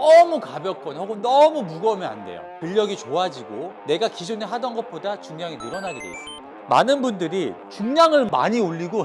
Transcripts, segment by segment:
너무 가볍거나 혹은 너무 무거우면 안 돼요. 근력이 좋아지고 내가 기존에 하던 것보다 중량이 늘어나게 돼 있습니다. 많은 분들이 중량을 많이 올리고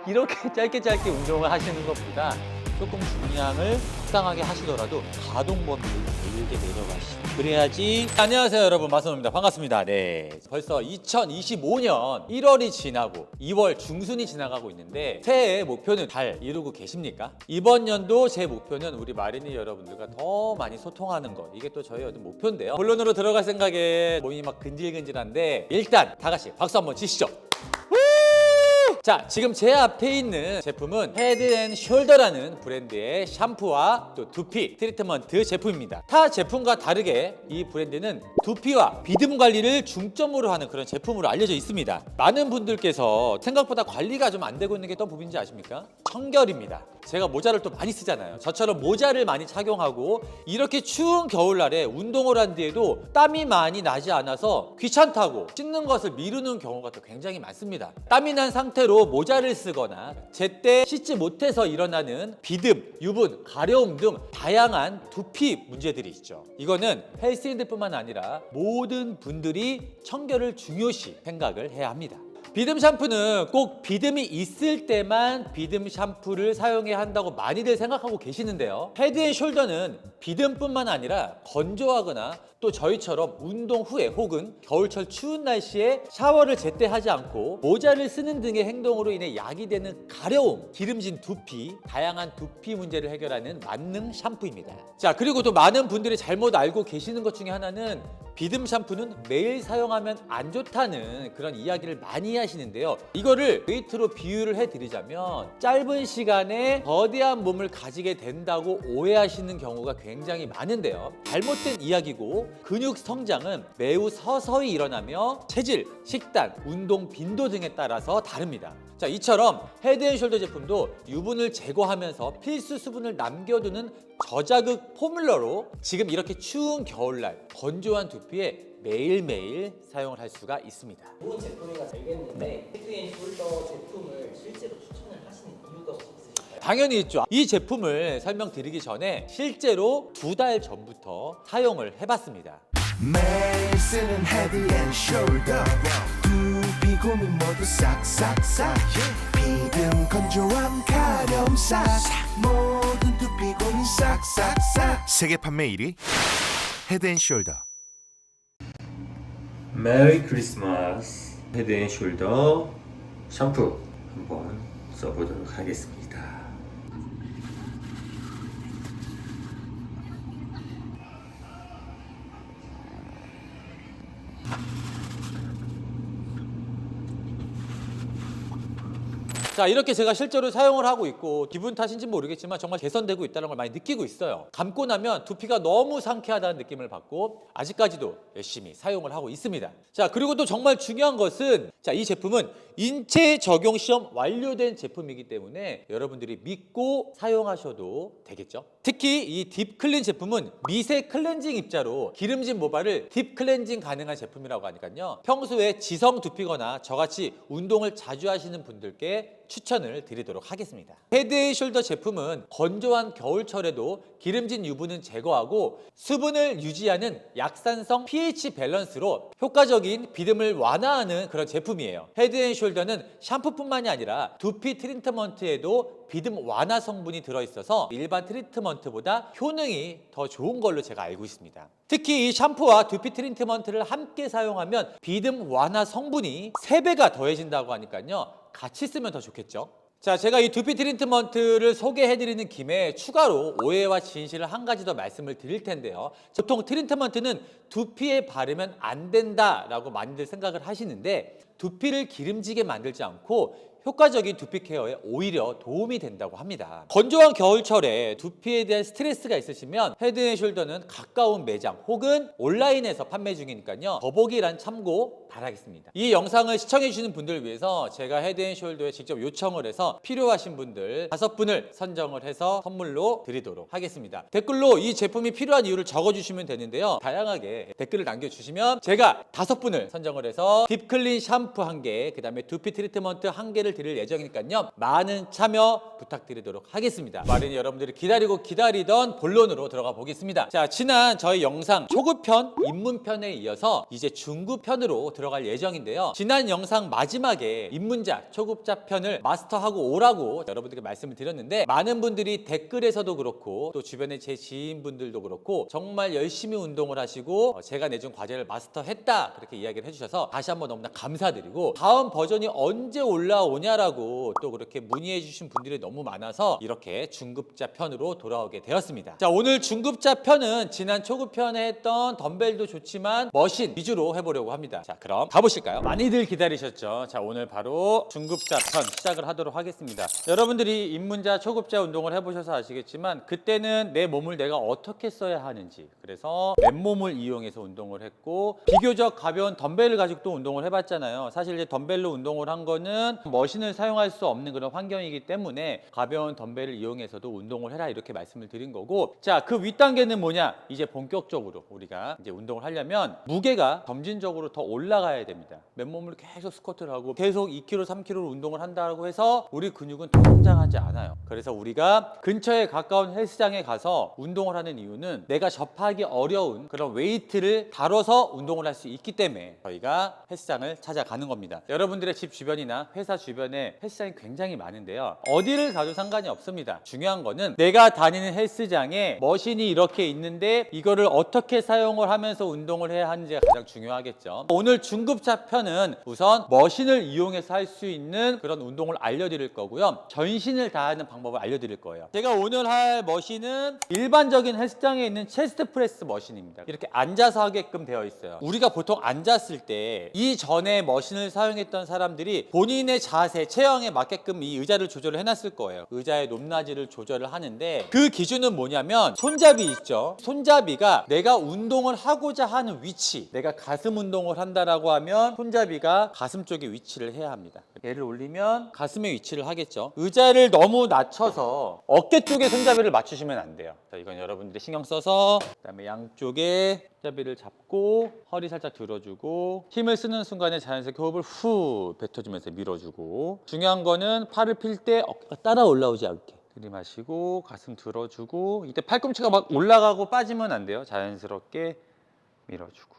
이렇게 짧게 운동을 하시는 것보다 조금 중량을 적당하게 하시더라도 가동 범위를 길게 내려가시죠. 그래야지. 안녕하세요 여러분, 마선호입니다. 반갑습니다. 네, 벌써 2025년 1월이 지나고 2월 중순이 지나가고 있는데 새해 목표는 잘 이루고 계십니까? 이번 연도 제 목표는 우리 마린이 여러분들과 더 많이 소통하는 것, 이게 또 저희 어떤 목표인데요. 본론으로 들어갈 생각에 몸이 막 근질근질한데 일단 다 같이 박수 한번 치시죠. 자, 지금 제 앞에 있는 제품은 헤드앤숄더라는 브랜드의 샴푸와 또 두피 트리트먼트 제품입니다. 타 제품과 다르게 이 브랜드는 두피와 비듬 관리를 중점으로 하는 그런 제품으로 알려져 있습니다. 많은 분들께서 생각보다 관리가 좀 안 되고 있는 게 어떤 부분인지 아십니까? 청결입니다. 제가 모자를 또 많이 쓰잖아요. 저처럼 모자를 많이 착용하고 이렇게 추운 겨울날에 운동을 한 뒤에도 땀이 많이 나지 않아서 귀찮다고 씻는 것을 미루는 경우가 또 굉장히 많습니다. 땀이 난 상태로 모자를 쓰거나 제때 씻지 못해서 일어나는 비듬, 유분, 가려움 등 다양한 두피 문제들이 있죠. 이거는 헬스인들뿐만 아니라 모든 분들이 청결을 중요시 생각을 해야 합니다. 비듬 샴푸는 꼭 비듬이 있을 때만 비듬 샴푸를 사용해야 한다고 많이들 생각하고 계시는데요. 헤드앤숄더는 비듬뿐만 아니라 건조하거나 또 저희처럼 운동 후에 혹은 겨울철 추운 날씨에 샤워를 제때 하지 않고 모자를 쓰는 등의 행동으로 인해 야기되는 가려움, 기름진 두피, 다양한 두피 문제를 해결하는 만능 샴푸입니다. 자, 그리고 또 많은 분들이 잘못 알고 계시는 것 중에 하나는 비듬 샴푸는 매일 사용하면 안 좋다는 그런 이야기를 많이 하시는데요. 이거를 웨이트로 비유를 해드리자면 짧은 시간에 거대한 몸을 가지게 된다고 오해하시는 경우가 굉장히 많은데요. 잘못된 이야기고 근육 성장은 매우 서서히 일어나며 체질, 식단, 운동 빈도 등에 따라서 다릅니다. 자, 이처럼 헤드앤숄더 제품도 유분을 제거하면서 필수 수분을 남겨두는 저자극 포뮬러로 지금 이렇게 추운 겨울날 건조한 두피에 매일매일 사용을 할 수가 있습니다. 좋은 제품인가 알겠는데 헤드앤숄더 제품을 실제로 추천을 하시는 이유가 혹시 있으실까요? 당연히 있죠. 이 제품을 설명드리기 전에 실제로 2달 전부터 사용을 해봤습니다. 매일 쓰는 헤드앤숄더 두피 고민 모두 싹싹싹 비듬 건조함 가려움 싹 모든 두피 고민 싹싹싹 세계 판매 1위 헤드앤숄더. 메리 크리스마스. 헤드앤숄더 샴푸 한번 써보도록 하겠습니다. 자, 이렇게 제가 실제로 사용을 하고 있고 기분 탓인지 모르겠지만 정말 개선되고 있다는 걸 많이 느끼고 있어요. 감고 나면 두피가 너무 상쾌하다는 느낌을 받고 아직까지도 열심히 사용을 하고 있습니다. 자, 그리고 또 정말 중요한 것은 이 제품은 인체 적용 시험 완료된 제품이기 때문에 여러분들이 믿고 사용하셔도 되겠죠. 특히 이 딥클린 제품은 미세 클렌징 입자로 기름진 모발을 딥 클렌징 가능한 제품이라고 하니까요. 평소에 지성 두피거나 저같이 운동을 자주 하시는 분들께 추천을 드리도록 하겠습니다. 헤드앤숄더 제품은 건조한 겨울철에도 기름진 유분은 제거하고 수분을 유지하는 약산성 pH 밸런스로 효과적인 비듬을 완화하는 그런 제품이에요. 헤드앤숄더는 샴푸뿐만이 아니라 두피 트리트먼트에도 비듬 완화 성분이 들어있어서 일반 트리트먼트보다 효능이 더 좋은 걸로 제가 알고 있습니다. 특히 이 샴푸와 두피 트리트먼트를 함께 사용하면 비듬 완화 성분이 3배가 더해진다고 하니까요. 같이 쓰면 더 좋겠죠. 자, 제가 이 두피 트리트먼트를 소개해드리는 김에 추가로 오해와 진실을 한 가지 더 말씀을 드릴 텐데요. 보통 트리트먼트는 두피에 바르면 안 된다라고 많이들 생각을 하시는데 두피를 기름지게 만들지 않고 효과적인 두피 케어에 오히려 도움이 된다고 합니다. 건조한 겨울철에 두피에 대한 스트레스가 있으시면 헤드앤숄더는 가까운 매장 혹은 온라인에서 판매 중이니까요. 더보기란 참고 바라겠습니다. 이 영상을 시청해 주시는 분들을 위해서 제가 헤드앤숄더에 직접 요청을 해서 필요하신 분들 5분을 선정을 해서 선물로 드리도록 하겠습니다. 댓글로 이 제품이 필요한 이유를 적어주시면 되는데요. 다양하게 댓글을 남겨주시면 제가 5분을 선정을 해서 딥클린 샴푸 1개, 그 다음에 두피 트리트먼트 1개를 소개를 드릴 예정이니까요. 많은 참여 부탁드리도록 하겠습니다. 마련히 여러분들이 기다리던 본론으로 들어가 보겠습니다. 자, 지난 저희 영상 초급편, 입문편에 이어서 이제 중급편으로 들어갈 예정인데요. 지난 영상 마지막에 입문자, 초급자 편을 마스터하고 오라고 여러분들께 말씀을 드렸는데 많은 분들이 댓글에서도 그렇고 또 주변에 제 지인분들도 그렇고 정말 열심히 운동을 하시고 제가 내준 과제를 마스터했다 그렇게 이야기를 해주셔서 다시 한번 너무나 감사드리고 다음 버전이 언제 올라오냐라고 또 그렇게 문의해 주신 분들이 너무 많아서 이렇게 중급자 편으로 돌아오게 되었습니다. 자, 오늘 중급자 편은 지난 초급편에 했던 덤벨도 좋지만 머신 위주로 해보려고 합니다. 자, 그럼 가보실까요? 많이들 기다리셨죠? 자, 오늘 바로 중급자 편 시작을 하도록 하겠습니다. 여러분들이 입문자, 초급자 운동을 해보셔서 아시겠지만 그때는 내 몸을 내가 어떻게 써야 하는지, 그래서 맨몸을 이용해서 운동을 했고 비교적 가벼운 덤벨을 가지고 또 운동을 해봤잖아요. 사실 이제 덤벨로 운동을 한 거는 머신을 사용할 수 없는 그런 환경이기 때문에 가벼운 덤벨을 이용해서도 운동을 해라 이렇게 말씀을 드린 거고, 자, 그 윗단계는 뭐냐? 이제 본격적으로 우리가 이제 운동을 하려면 무게가 점진적으로 더 올라가야 됩니다. 맨몸을 계속 스쿼트를 하고 계속 2kg, 3kg로 운동을 한다고 해서 우리 근육은 더 성장하지 않아요. 그래서 우리가 근처에 가까운 헬스장에 가서 운동을 하는 이유는 내가 접하기 어려운 그런 웨이트를 다뤄서 운동을 할 수 있기 때문에 저희가 헬스장을 찾아가는 겁니다. 여러분들의 집 주변이나 회사 주변에 헬스장이 굉장히 많은데요. 어디를 가도 상관이 없습니다. 중요한 거는 내가 다니는 헬스장에 머신이 이렇게 있는데 이거를 어떻게 사용을 하면서 운동을 해야 하는지가 가장 중요하겠죠. 오늘 중급자 편은 우선 머신을 이용해서 할 수 있는 그런 운동을 알려드릴 거고요. 전신을 다하는 방법을 알려드릴 거예요. 제가 오늘 할 머신은 일반적인 헬스장에 있는 체스트 프레스 머신입니다. 이렇게 앉아서 하게끔 되어 있어요. 우리가 보통 앉았을 때 이전에 머신을 사용했던 사람들이 본인의 자세, 체형에 맞게끔 이 의자를 조절을 해놨을 거예요. 의자의 높낮이를 조절을 하는데 그 기준은 뭐냐면 손잡이 있죠. 손잡이가 내가 운동을 하고자 하는 위치, 내가 가슴 운동을 한다라고 하면 손잡이가 가슴 쪽에 위치를 해야 합니다. 얘를 올리면 가슴에 위치를 하겠죠. 의자를 너무 낮춰서 어깨 쪽에 손잡이를 맞추시면 안 돼요. 자, 이건 여러분들이 신경 써서 그다음에 양쪽에 손잡이를 잡고 허리 살짝 들어주고 힘을 쓰는 순간에 자연스럽게 호흡을 후 뱉어주면서 밀어주고, 중요한 거는 팔을 필 때 어깨가 따라 올라오지 않게 들이마시고 가슴 들어주고, 이때 팔꿈치가 막 올라가고 빠지면 안 돼요. 자연스럽게 밀어주고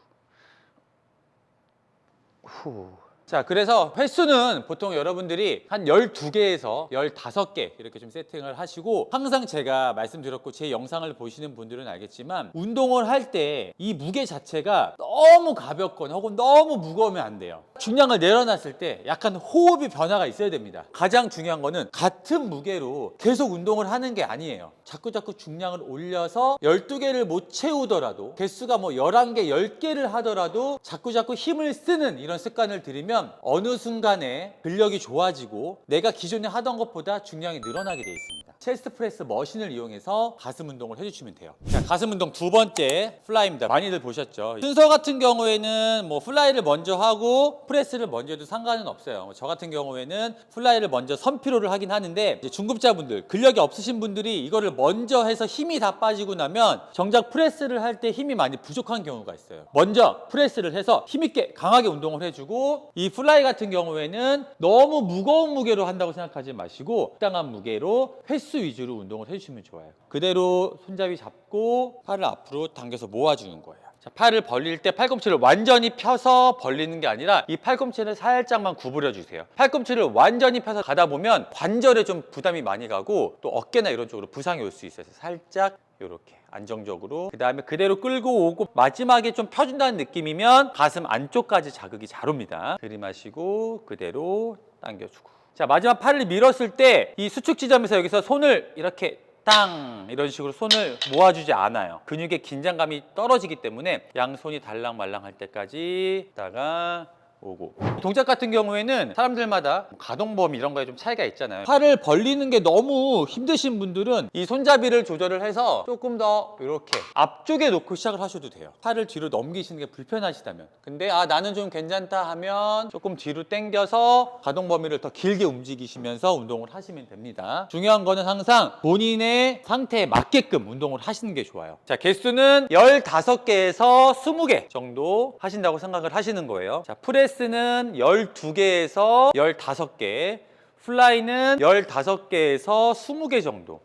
후. 자, 그래서 횟수는 보통 여러분들이 한 12개에서 15개 이렇게 좀 세팅을 하시고, 항상 제가 말씀드렸고 제 영상을 보시는 분들은 알겠지만 운동을 할 때 이 무게 자체가 너무 가볍거나 혹은 너무 무거우면 안 돼요. 중량을 내려놨을 때 약간 호흡이 변화가 있어야 됩니다. 가장 중요한 거는 같은 무게로 계속 운동을 하는 게 아니에요. 자꾸 중량을 올려서 12개를 못 채우더라도, 개수가 뭐 11개, 10개를 하더라도 자꾸 힘을 쓰는 이런 습관을 들이면 어느 순간에 근력이 좋아지고 내가 기존에 하던 것보다 중량이 늘어나게 돼 있습니다. 체스트 프레스 머신을 이용해서 가슴 운동을 해주시면 돼요. 자, 가슴 운동 두 번째 플라이입니다. 많이들 보셨죠? 순서 같은 경우에는 뭐 플라이를 먼저 하고 프레스를 먼저 해도 상관은 없어요. 저 같은 경우에는 플라이를 먼저 선피로를 하긴 하는데, 이제 중급자분들, 근력이 없으신 분들이 이거를 먼저 해서 힘이 다 빠지고 나면 정작 프레스를 할 때 힘이 많이 부족한 경우가 있어요. 먼저 프레스를 해서 힘있게 강하게 운동을 해주고, 이 플라이 같은 경우에는 너무 무거운 무게로 한다고 생각하지 마시고 적당한 무게로 횟수 위주로 운동을 해주시면 좋아요. 그대로 손잡이 잡고 팔을 앞으로 당겨서 모아주는 거예요. 자, 팔을 벌릴 때 팔꿈치를 완전히 펴서 벌리는 게 아니라 이 팔꿈치를 살짝만 구부려 주세요. 팔꿈치를 완전히 펴서 가다 보면 관절에 좀 부담이 많이 가고 또 어깨나 이런 쪽으로 부상이 올 수 있어요. 살짝 이렇게 안정적으로, 그 다음에 그대로 끌고 오고 마지막에 좀 펴준다는 느낌이면 가슴 안쪽까지 자극이 잘 옵니다. 들이마시고 그대로 당겨주고, 자, 마지막 팔을 밀었을 때 이 수축 지점에서 여기서 손을 이렇게 땅 이런 식으로 손을 모아주지 않아요. 근육의 긴장감이 떨어지기 때문에 양손이 달랑말랑 할 때까지 있다가 오고. 동작 같은 경우에는 사람들마다 가동 범위 이런 거에 좀 차이가 있잖아요. 팔을 벌리는 게 너무 힘드신 분들은 이 손잡이를 조절을 해서 조금 더 이렇게 앞쪽에 놓고 시작을 하셔도 돼요. 팔을 뒤로 넘기시는 게 불편하시다면. 근데 나는 좀 괜찮다 하면 조금 뒤로 당겨서 가동 범위를 더 길게 움직이시면서 운동을 하시면 됩니다. 중요한 거는 항상 본인의 상태에 맞게끔 운동을 하시는 게 좋아요. 자, 개수는 15개에서 20개 정도 하신다고 생각을 하시는 거예요. 자, 프레스는 12개에서 15개, 플라이는 15개에서 20개 정도.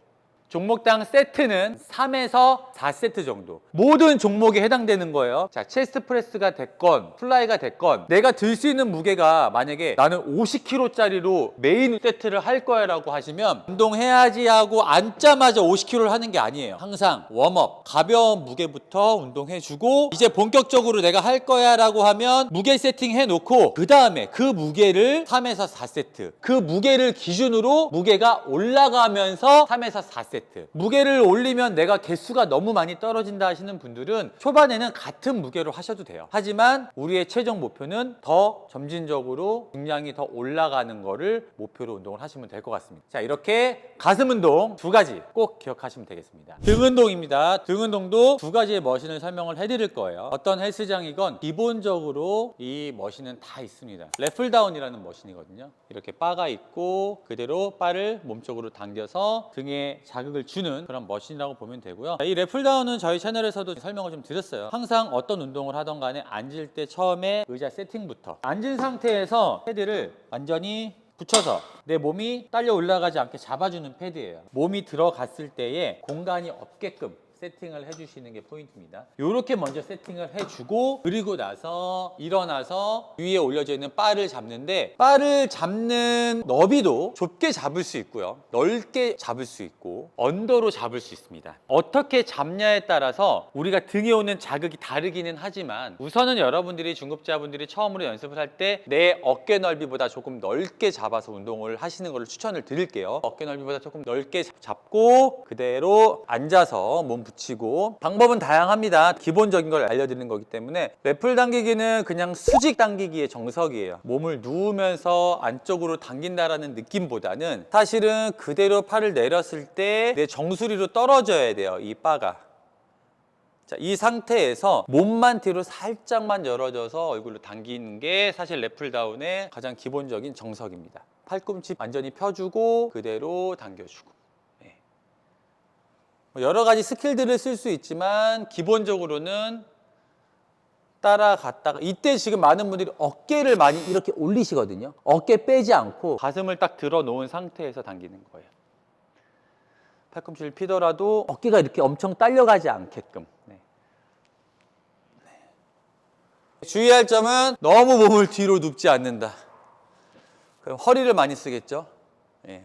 종목당 세트는 3에서 4세트 정도. 모든 종목에 해당되는 거예요. 자, 체스트 프레스가 됐건 플라이가 됐건 내가 들 수 있는 무게가 만약에 나는 50kg짜리로 메인 세트를 할 거야 라고 하시면 운동해야지 하고 앉자마자 50kg를 하는 게 아니에요. 항상 웜업, 가벼운 무게부터 운동해주고 이제 본격적으로 내가 할 거야 라고 하면 무게 세팅 해놓고 그 다음에 그 무게를 3에서 4세트 그 무게를 기준으로 무게가 올라가면서 3에서 4세트 무게를 올리면 내가 개수가 너무 많이 떨어진다 하시는 분들은 초반에는 같은 무게로 하셔도 돼요. 하지만 우리의 최종 목표는 더 점진적으로 중량이 더 올라가는 거를 목표로 운동을 하시면 될 것 같습니다. 자, 이렇게 가슴 운동 2가지 꼭 기억하시면 되겠습니다. 등 운동입니다. 등 운동도 2가지의 머신을 설명을 해드릴 거예요. 어떤 헬스장이건 기본적으로 이 머신은 다 있습니다. 래플다운이라는 머신이거든요. 이렇게 바가 있고 그대로 바를 몸쪽으로 당겨서 등에 자극을 주는 그런 머신이라고 보면 되고요. 이 래플다운은 저희 채널에서도 설명을 좀 드렸어요. 항상 어떤 운동을 하던 간에 앉을 때 처음에 의자 세팅부터 앉은 상태에서 패드를 완전히 붙여서 내 몸이 딸려 올라가지 않게 잡아주는 패드예요. 몸이 들어갔을 때에 공간이 없게끔 세팅을 해주시는 게 포인트입니다. 이렇게 먼저 세팅을 해주고 그리고 나서 일어나서 위에 올려져 있는 바를 잡는데 바를 잡는 너비도 좁게 잡을 수 있고요. 넓게 잡을 수 있고 언더로 잡을 수 있습니다. 어떻게 잡냐에 따라서 우리가 등에 오는 자극이 다르기는 하지만 우선은 여러분들이 중급자분들이 처음으로 연습을 할 때 내 어깨 넓이보다 조금 넓게 잡아서 운동을 하시는 것을 추천을 드릴게요. 어깨 넓이보다 조금 넓게 잡고 그대로 앉아서 몸 붙이고 방법은 다양합니다. 기본적인 걸 알려드리는 거기 때문에 래플 당기기는 그냥 수직 당기기의 정석이에요. 몸을 누우면서 안쪽으로 당긴다라는 느낌보다는 사실은 그대로 팔을 내렸을 때 내 정수리로 떨어져야 돼요. 이 바가. 자, 이 상태에서 몸만 뒤로 살짝만 열어줘서 얼굴로 당기는 게 사실 래플다운의 가장 기본적인 정석입니다. 팔꿈치 완전히 펴주고 그대로 당겨주고. 여러 가지 스킬들을 쓸 수 있지만 기본적으로는 따라갔다가 이때 지금 많은 분들이 어깨를 많이 이렇게 올리시거든요. 어깨 빼지 않고 가슴을 딱 들어 놓은 상태에서 당기는 거예요. 팔꿈치를 피더라도 어깨가 이렇게 엄청 딸려가지 않게끔. 네. 주의할 점은 너무 몸을 뒤로 눕지 않는다. 그럼 허리를 많이 쓰겠죠. 네.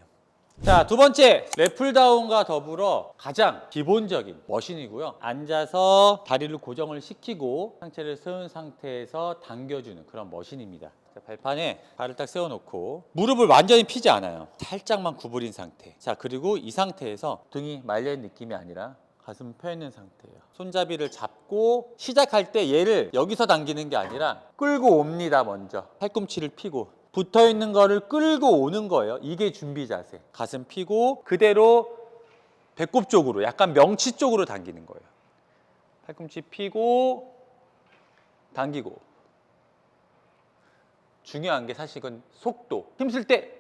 자, 2번째 래플다운과 더불어 가장 기본적인 머신이고요. 앉아서 다리를 고정을 시키고 상체를 세운 상태에서 당겨주는 그런 머신입니다. 자, 발판에 발을 딱 세워놓고 무릎을 완전히 피지 않아요. 살짝만 구부린 상태. 자, 그리고 이 상태에서 등이 말려있는 느낌이 아니라 가슴 펴있는 상태예요. 손잡이를 잡고 시작할 때 얘를 여기서 당기는 게 아니라 끌고 옵니다. 먼저 팔꿈치를 피고 붙어있는 거를 끌고 오는 거예요. 이게 준비 자세. 가슴 펴고 그대로 배꼽 쪽으로 약간 명치 쪽으로 당기는 거예요. 팔꿈치 펴고 당기고. 중요한 게 사실 이건 속도. 힘쓸 때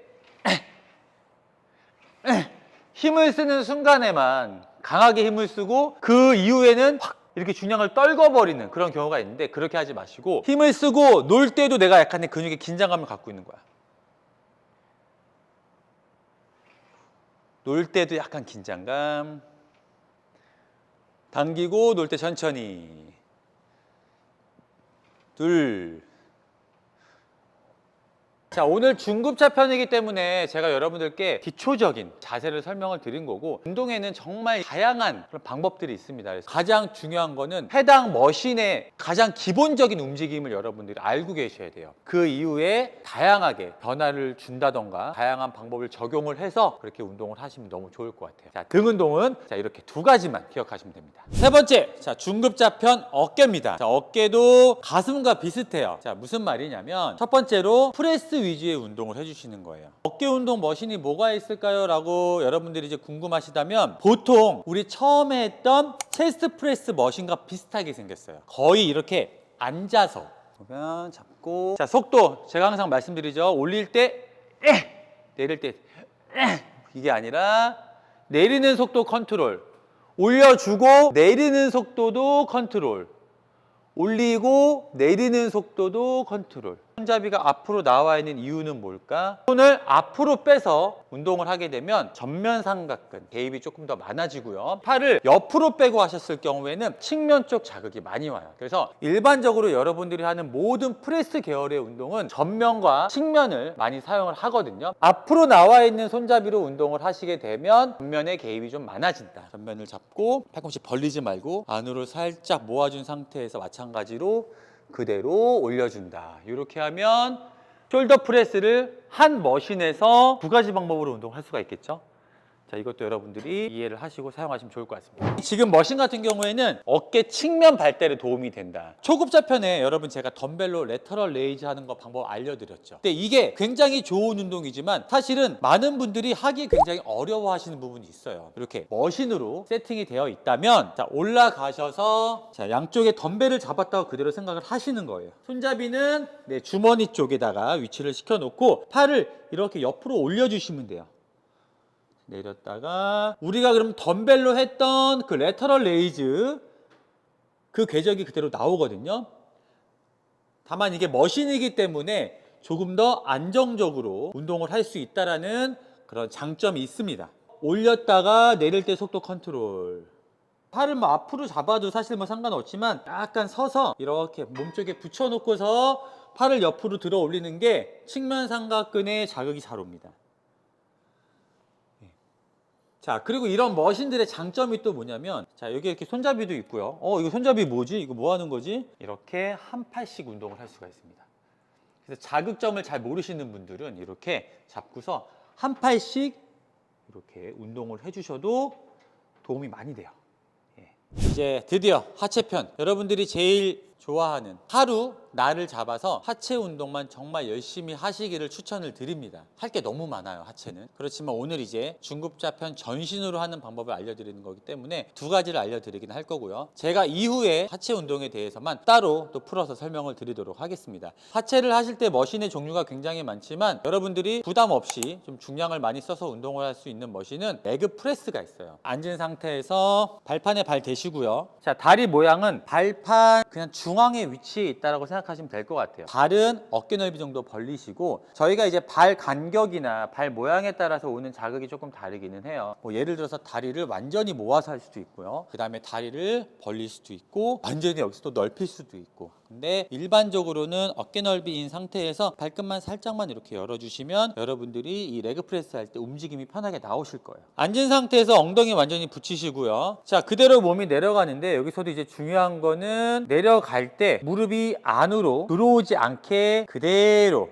힘을 쓰는 순간에만 강하게 힘을 쓰고 그 이후에는 확 이렇게 중량을 떨궈버리는 그런 경우가 있는데 그렇게 하지 마시고 힘을 쓰고 놀 때도 내가 약간 내 근육에 긴장감을 갖고 있는 거야. 놀 때도 약간 긴장감. 당기고 놀 때 천천히. 둘. 자, 오늘 중급자 편이기 때문에 제가 여러분들께 기초적인 자세를 설명을 드린 거고 운동에는 정말 다양한 그런 방법들이 있습니다. 그래서 가장 중요한 거는 해당 머신의 가장 기본적인 움직임을 여러분들이 알고 계셔야 돼요. 그 이후에 다양하게 변화를 준다던가 다양한 방법을 적용을 해서 그렇게 운동을 하시면 너무 좋을 것 같아요. 자, 등 운동은 자, 이렇게 2가지만 기억하시면 됩니다. 3번째, 자, 중급자 편 어깨입니다. 자, 어깨도 가슴과 비슷해요. 자, 무슨 말이냐면 첫 번째로 프레스 위주의 운동을 해주시는 거예요. 어깨 운동 머신이 뭐가 있을까요? 라고 여러분들이 이제 궁금하시다면 보통 우리 처음에 했던 체스트 프레스 머신과 비슷하게 생겼어요. 거의 이렇게 앉아서 보면 잡고 자, 속도 제가 항상 말씀드리죠. 올릴 때 내릴 때 이게 아니라 내리는 속도 컨트롤, 올려주고 내리는 속도도 컨트롤, 올리고 내리는 속도도 컨트롤. 손잡이가 앞으로 나와 있는 이유는 뭘까? 손을 앞으로 빼서 운동을 하게 되면 전면 삼각근, 개입이 조금 더 많아지고요. 팔을 옆으로 빼고 하셨을 경우에는 측면 쪽 자극이 많이 와요. 그래서 일반적으로 여러분들이 하는 모든 프레스 계열의 운동은 전면과 측면을 많이 사용을 하거든요. 앞으로 나와 있는 손잡이로 운동을 하시게 되면 전면의 개입이 좀 많아진다. 전면을 잡고 팔꿈치 벌리지 말고 안으로 살짝 모아준 상태에서 마찬가지로 그대로 올려준다. 이렇게 하면 숄더 프레스를 한 머신에서 두 가지 방법으로 운동할 수가 있겠죠. 자, 이것도 여러분들이 이해를 하시고 사용하시면 좋을 것 같습니다. 지금 머신 같은 경우에는 어깨 측면 발달에 도움이 된다. 초급자 편에 여러분 제가 덤벨로 레터럴 레이즈 하는 거 방법 알려드렸죠. 근데 이게 굉장히 좋은 운동이지만 사실은 많은 분들이 하기 굉장히 어려워하시는 부분이 있어요. 이렇게 머신으로 세팅이 되어 있다면 자, 올라가셔서 자, 양쪽에 덤벨을 잡았다고 그대로 생각을 하시는 거예요. 손잡이는 내 주머니 쪽에다가 위치를 시켜놓고 팔을 이렇게 옆으로 올려주시면 돼요. 내렸다가 우리가 그럼 덤벨로 했던 그 레터럴 레이즈 그 궤적이 그대로 나오거든요. 다만 이게 머신이기 때문에 조금 더 안정적으로 운동을 할 수 있다라는 그런 장점이 있습니다. 올렸다가 내릴 때 속도 컨트롤. 팔을 뭐 앞으로 잡아도 사실 뭐 상관없지만 약간 서서 이렇게 몸쪽에 붙여놓고서 팔을 옆으로 들어 올리는 게 측면 삼각근에 자극이 잘 옵니다. 자, 그리고 이런 머신들의 장점이 또 뭐냐면 자, 여기 이렇게 손잡이도 있고요. 이거 손잡이 뭐지? 이거 뭐 하는 거지? 이렇게 한 팔씩 운동을 할 수가 있습니다. 그래서 자극점을 잘 모르시는 분들은 이렇게 잡고서 한 팔씩 이렇게 운동을 해주셔도 도움이 많이 돼요. 예. 이제 드디어 하체편, 여러분들이 제일 좋아하는 하루 날을 잡아서 하체 운동만 정말 열심히 하시기를 추천을 드립니다. 할 게 너무 많아요, 하체는. 그렇지만 오늘 이제 중급자 편 전신으로 하는 방법을 알려드리는 거기 때문에 두 가지를 알려드리긴 할 거고요. 제가 이후에 하체 운동에 대해서만 따로 또 풀어서 설명을 드리도록 하겠습니다. 하체를 하실 때 머신의 종류가 굉장히 많지만 여러분들이 부담 없이 좀 중량을 많이 써서 운동을 할 수 있는 머신은 레그 프레스가 있어요. 앉은 상태에서 발판에 발 대시고요. 자, 다리 모양은 발판 그냥 중앙에 위치해 있다라고 생각하시면 될 것 같아요. 발은 어깨 넓이 정도 벌리시고 저희가 이제 발 간격이나 발 모양에 따라서 오는 자극이 조금 다르기는 해요. 뭐 예를 들어서 다리를 완전히 모아서 할 수도 있고요. 그 다음에 다리를 벌릴 수도 있고 완전히 여기서 또 넓힐 수도 있고. 근데 일반적으로는 어깨 넓이인 상태에서 발끝만 살짝만 이렇게 열어주시면 여러분들이 이 레그 프레스 할 때 움직임이 편하게 나오실 거예요. 앉은 상태에서 엉덩이 완전히 붙이시고요. 자, 그대로 몸이 내려가는데 여기서도 이제 중요한 거는 내려갈 때 무릎이 안으로 들어오지 않게 그대로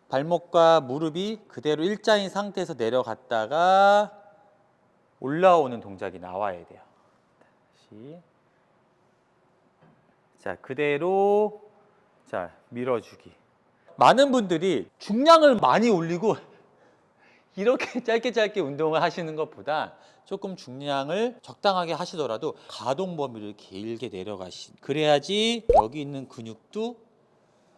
발목과 무릎이 그대로 일자인 상태에서 내려갔다가 올라오는 동작이 나와야 돼요. 다시. 자, 그대로 자, 밀어주기. 많은 분들이 중량을 많이 올리고 이렇게 짧게 운동을 하시는 것보다 조금 중량을 적당하게 하시더라도 가동 범위를 길게 내려가신 그래야지 여기 있는 근육도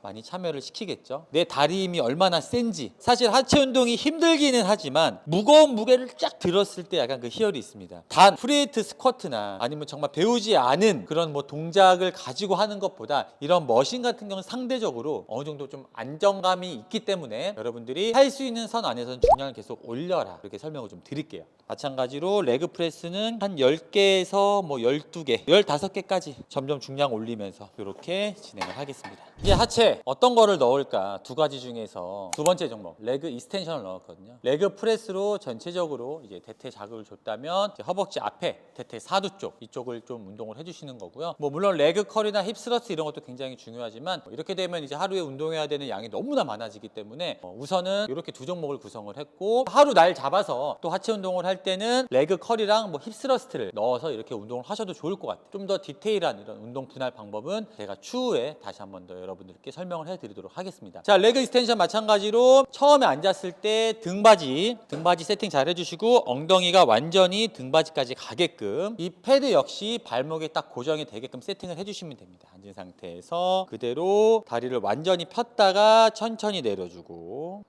많이 참여를 시키겠죠. 내 다리 힘이 얼마나 센지. 사실 하체 운동이 힘들기는 하지만 무거운 무게를 쫙 들었을 때 약간 그 희열이 있습니다. 단 프리웨이트 스쿼트나 아니면 정말 배우지 않은 그런 뭐 동작을 가지고 하는 것보다 이런 머신 같은 경우는 상대적으로 어느 정도 좀 안정감이 있기 때문에 여러분들이 할 수 있는 선 안에서는 중량을 계속 올려라. 이렇게 설명을 좀 드릴게요. 마찬가지로 레그 프레스는 한 10개에서 뭐 12개, 15개까지 점점 중량 올리면서 이렇게 진행을 하겠습니다. 이제 하체 어떤 거를 넣을까? 두 가지 중에서 두 번째 종목 레그 이스텐션을 넣었거든요. 레그 프레스로 전체적으로 이제 대퇴 자극을 줬다면 이제 허벅지 앞에 대퇴 사두 쪽 이쪽을 좀 운동을 해주시는 거고요. 뭐 물론 레그 컬이나 힙 스러스트 이런 것도 굉장히 중요하지만 이렇게 되면 이제 하루에 운동해야 되는 양이 너무나 많아지기 때문에 우선은 이렇게 두 종목을 구성을 했고 하루 날 잡아서 또 하체 운동을 할 때는 레그 컬이랑 뭐 힙 스러스트를 넣어서 이렇게 운동을 하셔도 좋을 것 같아요. 좀 더 디테일한 이런 운동 분할 방법은 제가 추후에 다시 한 번 더 여러분들께 설명을 해드리도록 하겠습니다. 자, 레그 익스텐션 마찬가지로 처음에 앉았을 때 등바지 세팅 잘 해주시고 엉덩이가 완전히 등바지까지 가게끔 이 패드 역시 발목에 딱 고정이 되게끔 세팅을 해주시면 됩니다. 앉은 상태에서 그대로 다리를 완전히 폈다가 천천히 내려주고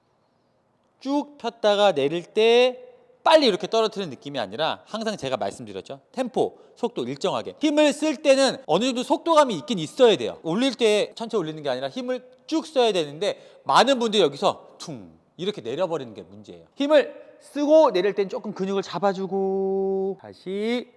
쭉 폈다가 내릴 때 빨리 이렇게 떨어뜨리는 느낌이 아니라 항상 제가 말씀드렸죠. 템포, 속도 일정하게. 힘을 쓸 때는 어느 정도 속도감이 있긴 있어야 돼요. 올릴 때 천천히 올리는 게 아니라 힘을 쭉 써야 되는데 많은 분들이 여기서 퉁 이렇게 내려버리는 게 문제예요. 힘을 쓰고 내릴 땐 조금 근육을 잡아주고 다시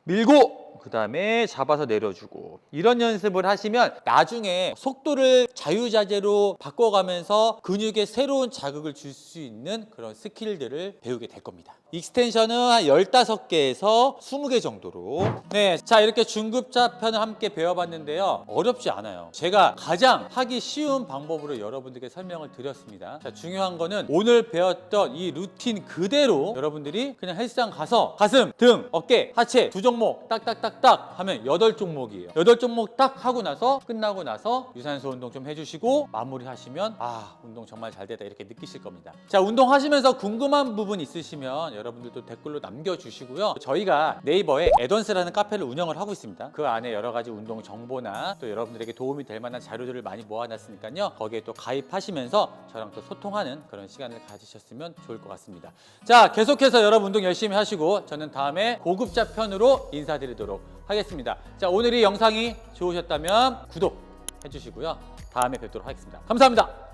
밀고 그 다음에 잡아서 내려주고 이런 연습을 하시면 나중에 속도를 자유자재로 바꿔가면서 근육에 새로운 자극을 줄 수 있는 그런 스킬들을 배우게 될 겁니다. 익스텐션은 한 15개에서 20개 정도로. 네, 자 이렇게 중급자 편을 함께 배워봤는데요. 어렵지 않아요. 제가 가장 하기 쉬운 방법으로 여러분들께 설명을 드렸습니다. 자, 중요한 거는 오늘 배웠던 이 루틴 그대로 여러분들이 그냥 헬스장 가서 가슴, 등, 어깨, 하체 두 종목 딱딱딱딱 하면 8종목이에요. 8종목 딱 하고 나서 끝나고 나서 유산소 운동 좀 해주시고 마무리 하시면 아 운동 정말 잘 되다 이렇게 느끼실 겁니다. 자 운동하시면서 궁금한 부분 있으시면 여러분들도 댓글로 남겨주시고요. 저희가 네이버에 에던스라는 카페를 운영을 하고 있습니다. 그 안에 여러 가지 운동 정보나 또 여러분들에게 도움이 될 만한 자료들을 많이 모아놨으니까요. 거기에 또 가입하시면서 저랑 또 소통하는 그런 시간을 가지셨으면 좋을 것 같습니다. 자 계속해서 여러분 운동 열심히 하시고 저는 다음에 고급자 편으로 인사드리도록 하겠습니다. 자 오늘 이 영상이 좋으셨다면 구독 해주시고요. 다음에 뵙도록 하겠습니다. 감사합니다.